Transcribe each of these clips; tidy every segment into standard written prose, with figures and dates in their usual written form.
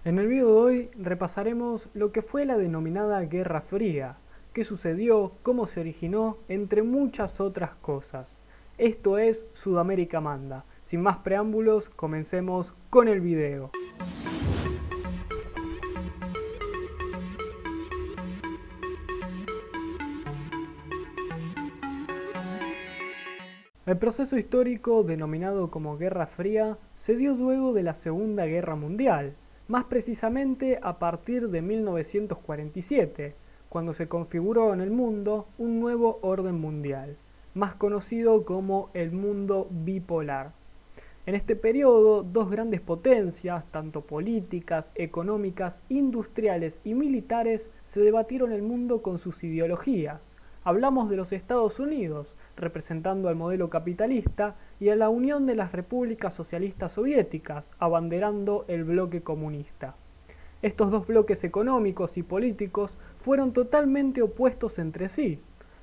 En el video de hoy repasaremos lo que fue la denominada Guerra Fría, qué sucedió, cómo se originó, entre muchas otras cosas. Esto es Sudamérica Manda. Sin más preámbulos, comencemos con el video. El proceso histórico, denominado como Guerra Fría, se dio luego de la Segunda Guerra Mundial, más precisamente a partir de 1947, cuando se configuró en el mundo un nuevo orden mundial, más conocido como el mundo bipolar. En este periodo, dos grandes potencias, tanto políticas, económicas, industriales y militares, se debatieron el mundo con sus ideologías. Hablamos de los Estados Unidos, representando al modelo capitalista, y a la Unión de las Repúblicas Socialistas Soviéticas, abanderando el bloque comunista. Estos dos bloques económicos y políticos fueron totalmente opuestos entre sí.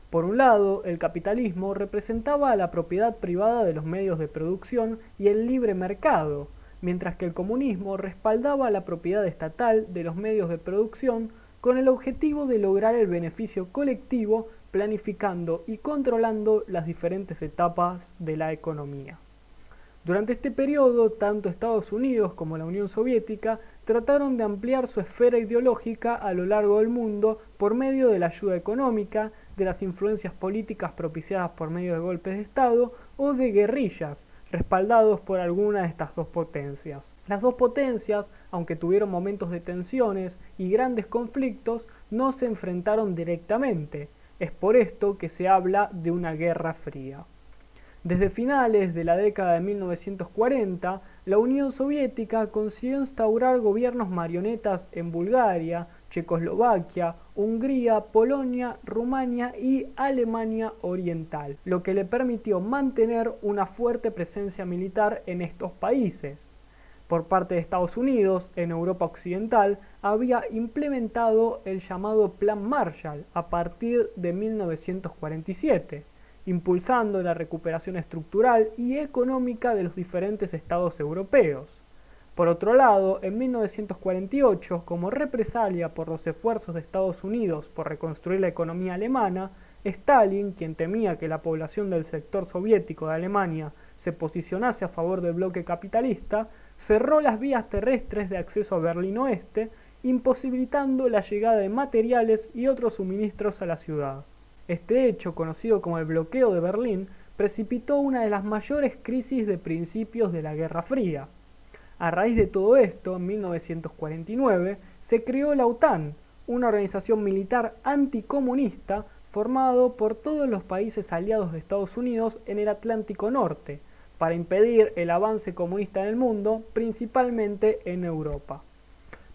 Por un lado, el capitalismo representaba a la propiedad privada de los medios de producción y el libre mercado, mientras que el comunismo respaldaba la propiedad estatal de los medios de producción con el objetivo de lograr el beneficio colectivo, planificando y controlando las diferentes etapas de la economía. Durante este periodo, tanto Estados Unidos como la Unión Soviética trataron de ampliar su esfera ideológica a lo largo del mundo por medio de la ayuda económica, de las influencias políticas propiciadas por medio de golpes de Estado o de guerrillas, respaldados por alguna de estas dos potencias. Las dos potencias, aunque tuvieron momentos de tensiones y grandes conflictos, no se enfrentaron directamente. Es por esto que se habla de una guerra fría. Desde finales de la década de 1940, la Unión Soviética consiguió instaurar gobiernos marionetas en Bulgaria, Checoslovaquia, Hungría, Polonia, Rumania y Alemania Oriental, lo que le permitió mantener una fuerte presencia militar en estos países. Por parte de Estados Unidos, en Europa Occidental, había implementado el llamado Plan Marshall a partir de 1947. Impulsando la recuperación estructural y económica de los diferentes estados europeos. Por otro lado, en 1948, como represalia por los esfuerzos de Estados Unidos por reconstruir la economía alemana, Stalin, quien temía que la población del sector soviético de Alemania se posicionase a favor del bloque capitalista, cerró las vías terrestres de acceso a Berlín Oeste, imposibilitando la llegada de materiales y otros suministros a la ciudad. Este hecho, conocido como el bloqueo de Berlín, precipitó una de las mayores crisis de principios de la Guerra Fría. A raíz de todo esto, en 1949, se creó la OTAN, una organización militar anticomunista formado por todos los países aliados de Estados Unidos en el Atlántico Norte, para impedir el avance comunista en el mundo, principalmente en Europa.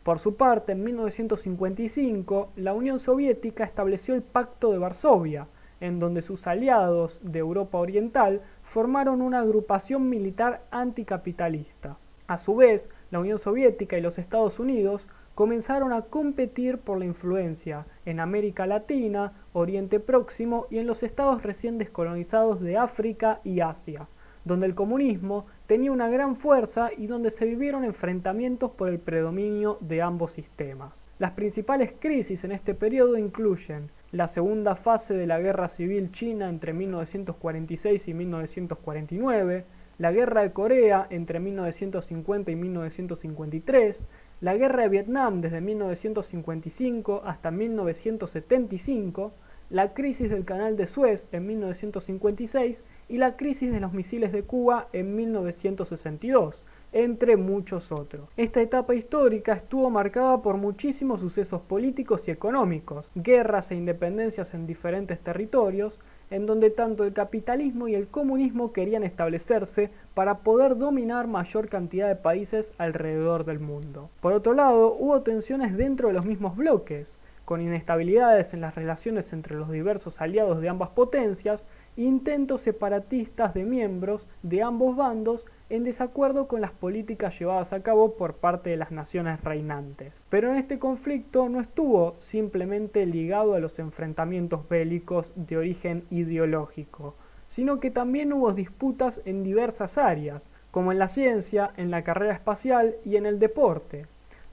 Por su parte, en 1955, la Unión Soviética estableció el Pacto de Varsovia, en donde sus aliados de Europa Oriental formaron una agrupación militar anticapitalista. A su vez, la Unión Soviética y los Estados Unidos comenzaron a competir por la influencia en América Latina, Oriente Próximo y en los estados recién descolonizados de África y Asia, donde el comunismo tenía una gran fuerza y donde se vivieron enfrentamientos por el predominio de ambos sistemas. Las principales crisis en este periodo incluyen la segunda fase de la Guerra Civil China entre 1946 y 1949, la Guerra de Corea entre 1950 y 1953, la Guerra de Vietnam desde 1955 hasta 1975, la crisis del Canal de Suez en 1956 y la crisis de los misiles de Cuba en 1962, entre muchos otros. Esta etapa histórica estuvo marcada por muchísimos sucesos políticos y económicos, guerras e independencias en diferentes territorios, en donde tanto el capitalismo y el comunismo querían establecerse para poder dominar mayor cantidad de países alrededor del mundo. Por otro lado, hubo tensiones dentro de los mismos bloques, con inestabilidades en las relaciones entre los diversos aliados de ambas potencias e intentos separatistas de miembros de ambos bandos en desacuerdo con las políticas llevadas a cabo por parte de las naciones reinantes. Pero en este conflicto no estuvo simplemente ligado a los enfrentamientos bélicos de origen ideológico, sino que también hubo disputas en diversas áreas, como en la ciencia, en la carrera espacial y en el deporte.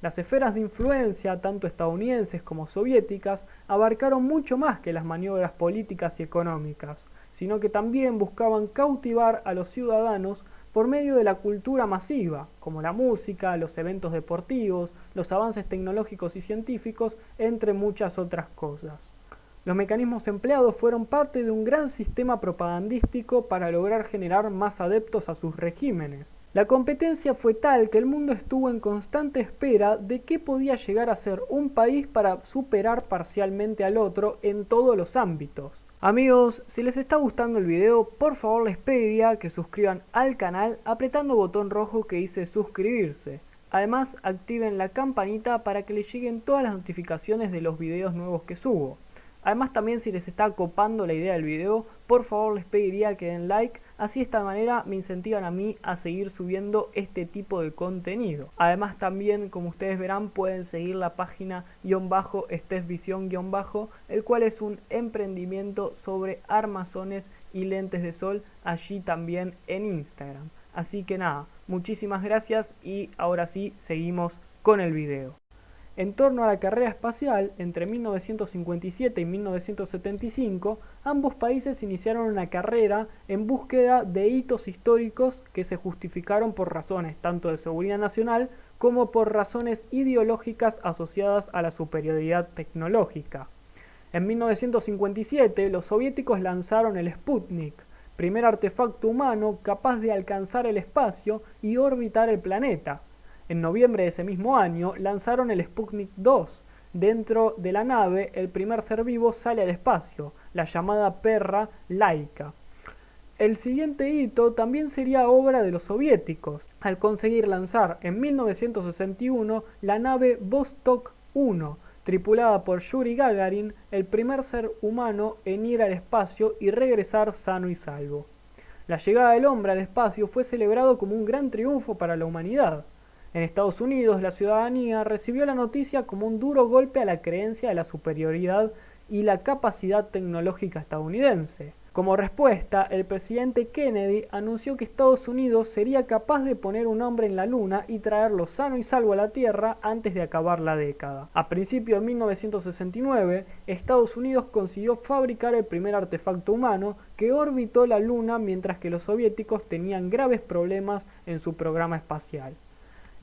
Las esferas de influencia, tanto estadounidenses como soviéticas, abarcaron mucho más que las maniobras políticas y económicas, sino que también buscaban cautivar a los ciudadanos por medio de la cultura masiva, como la música, los eventos deportivos, los avances tecnológicos y científicos, entre muchas otras cosas. Los mecanismos empleados fueron parte de un gran sistema propagandístico para lograr generar más adeptos a sus regímenes. La competencia fue tal que el mundo estuvo en constante espera de qué podía llegar a ser un país para superar parcialmente al otro en todos los ámbitos. Amigos, si les está gustando el video, por favor les pediría que suscriban al canal apretando el botón rojo que dice suscribirse. Además, activen la campanita para que les lleguen todas las notificaciones de los videos nuevos que subo. Además, también si les está copando la idea del video, por favor les pediría que den like, así de esta manera me incentivan a mí a seguir subiendo este tipo de contenido. Además también, como ustedes verán, pueden seguir la página _estesvisión_, el cual es un emprendimiento sobre armazones y lentes de sol, allí también en Instagram. Así que nada, muchísimas gracias y ahora sí, seguimos con el video. En torno a la carrera espacial, entre 1957 y 1975, ambos países iniciaron una carrera en búsqueda de hitos históricos que se justificaron por razones tanto de seguridad nacional como por razones ideológicas asociadas a la superioridad tecnológica. En 1957, los soviéticos lanzaron el Sputnik, primer artefacto humano capaz de alcanzar el espacio y orbitar el planeta. En noviembre de ese mismo año lanzaron el Sputnik 2. Dentro de la nave, el primer ser vivo sale al espacio, la llamada perra Laika. El siguiente hito también sería obra de los soviéticos, al conseguir lanzar en 1961 la nave Vostok 1, tripulada por Yuri Gagarin, el primer ser humano en ir al espacio y regresar sano y salvo. La llegada del hombre al espacio fue celebrado como un gran triunfo para la humanidad. En Estados Unidos, la ciudadanía recibió la noticia como un duro golpe a la creencia de la superioridad y la capacidad tecnológica estadounidense. Como respuesta, el presidente Kennedy anunció que Estados Unidos sería capaz de poner un hombre en la Luna y traerlo sano y salvo a la Tierra antes de acabar la década. A principios de 1969, Estados Unidos consiguió fabricar el primer artefacto humano que orbitó la Luna mientras que los soviéticos tenían graves problemas en su programa espacial.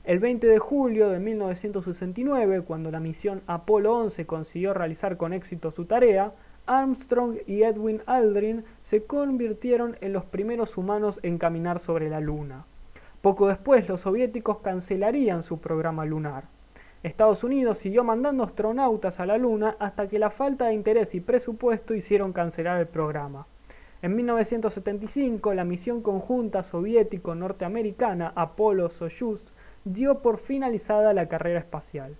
El 20 de julio de 1969, cuando la misión Apolo 11 consiguió realizar con éxito su tarea, Armstrong y Edwin Aldrin se convirtieron en los primeros humanos en caminar sobre la Luna. Poco después, los soviéticos cancelarían su programa lunar. Estados Unidos siguió mandando astronautas a la Luna hasta que la falta de interés y presupuesto hicieron cancelar el programa. En 1975, la misión conjunta soviético-norteamericana Apolo-Soyuz dio por finalizada la carrera espacial.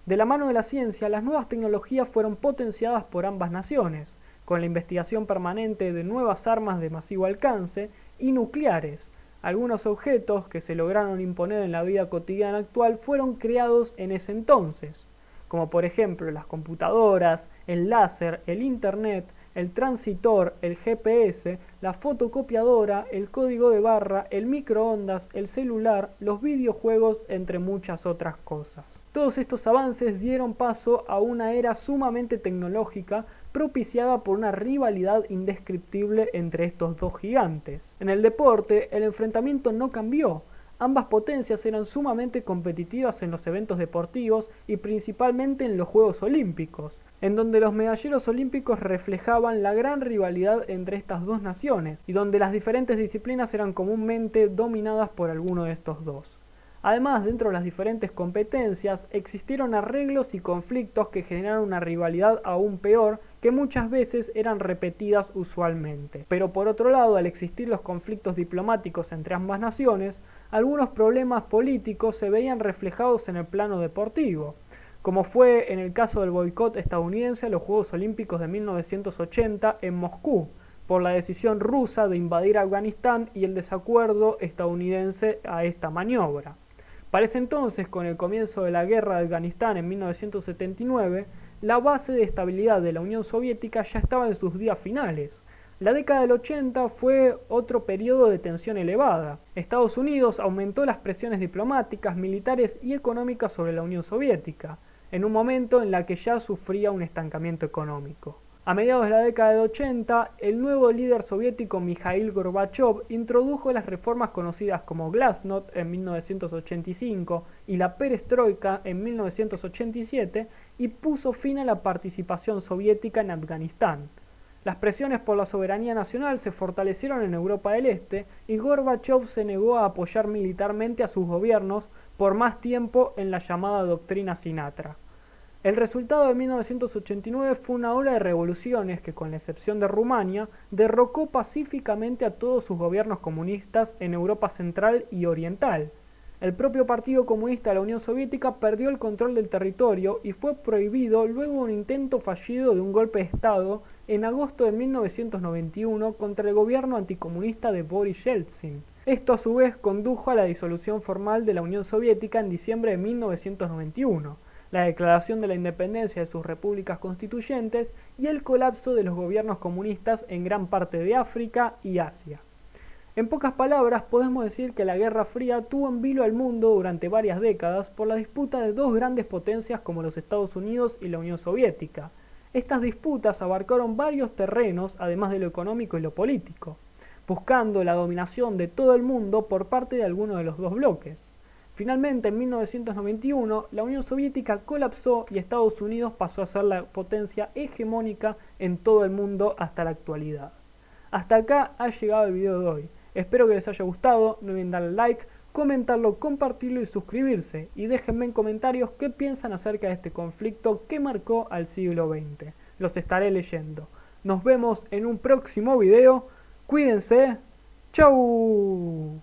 De la mano de la ciencia, las nuevas tecnologías fueron potenciadas por ambas naciones, con la investigación permanente de nuevas armas de masivo alcance y nucleares. Algunos objetos que se lograron imponer en la vida cotidiana actual fueron creados en ese entonces, como por ejemplo las computadoras, el láser, el internet, el transitor, el GPS, la fotocopiadora, el código de barra, el microondas, el celular, los videojuegos, entre muchas otras cosas. Todos estos avances dieron paso a una era sumamente tecnológica propiciada por una rivalidad indescriptible entre estos dos gigantes. En el deporte, el enfrentamiento no cambió. Ambas potencias eran sumamente competitivas en los eventos deportivos y principalmente en los Juegos Olímpicos, en donde los medalleros olímpicos reflejaban la gran rivalidad entre estas dos naciones y donde las diferentes disciplinas eran comúnmente dominadas por alguno de estos dos. Además, dentro de las diferentes competencias existieron arreglos y conflictos que generaron una rivalidad aún peor, que muchas veces eran repetidas usualmente. Pero por otro lado, al existir los conflictos diplomáticos entre ambas naciones, algunos problemas políticos se veían reflejados en el plano deportivo, como fue en el caso del boicot estadounidense a los Juegos Olímpicos de 1980 en Moscú, por la decisión rusa de invadir Afganistán y el desacuerdo estadounidense a esta maniobra. Para ese entonces, con el comienzo de la guerra de Afganistán en 1979, la base de estabilidad de la Unión Soviética ya estaba en sus días finales. La década del 80 fue otro periodo de tensión elevada. Estados Unidos aumentó las presiones diplomáticas, militares y económicas sobre la Unión Soviética, en un momento en la que ya sufría un estancamiento económico. A mediados de la década de 80, el nuevo líder soviético Mikhail Gorbachev introdujo las reformas conocidas como Glasnost en 1985 y la Perestroika en 1987 y puso fin a la participación soviética en Afganistán. Las presiones por la soberanía nacional se fortalecieron en Europa del Este y Gorbachev se negó a apoyar militarmente a sus gobiernos por más tiempo en la llamada doctrina Sinatra. El resultado de 1989 fue una ola de revoluciones que, con la excepción de Rumania, derrocó pacíficamente a todos sus gobiernos comunistas en Europa Central y Oriental. El propio Partido Comunista de la Unión Soviética perdió el control del territorio y fue prohibido luego de un intento fallido de un golpe de Estado en agosto de 1991 contra el gobierno anticomunista de Boris Yeltsin. Esto a su vez condujo a la disolución formal de la Unión Soviética en diciembre de 1991, la declaración de la independencia de sus repúblicas constituyentes y el colapso de los gobiernos comunistas en gran parte de África y Asia. En pocas palabras, podemos decir que la Guerra Fría tuvo en vilo al mundo durante varias décadas por la disputa de dos grandes potencias como los Estados Unidos y la Unión Soviética. Estas disputas abarcaron varios terrenos, además de lo económico y lo político, buscando la dominación de todo el mundo por parte de alguno de los dos bloques. Finalmente, en 1991, la Unión Soviética colapsó y Estados Unidos pasó a ser la potencia hegemónica en todo el mundo hasta la actualidad. Hasta acá ha llegado el video de hoy. Espero que les haya gustado, no olviden darle like, comentarlo, compartirlo y suscribirse. Y déjenme en comentarios qué piensan acerca de este conflicto que marcó al siglo XX. Los estaré leyendo. Nos vemos en un próximo video. Cuídense. ¡Chau!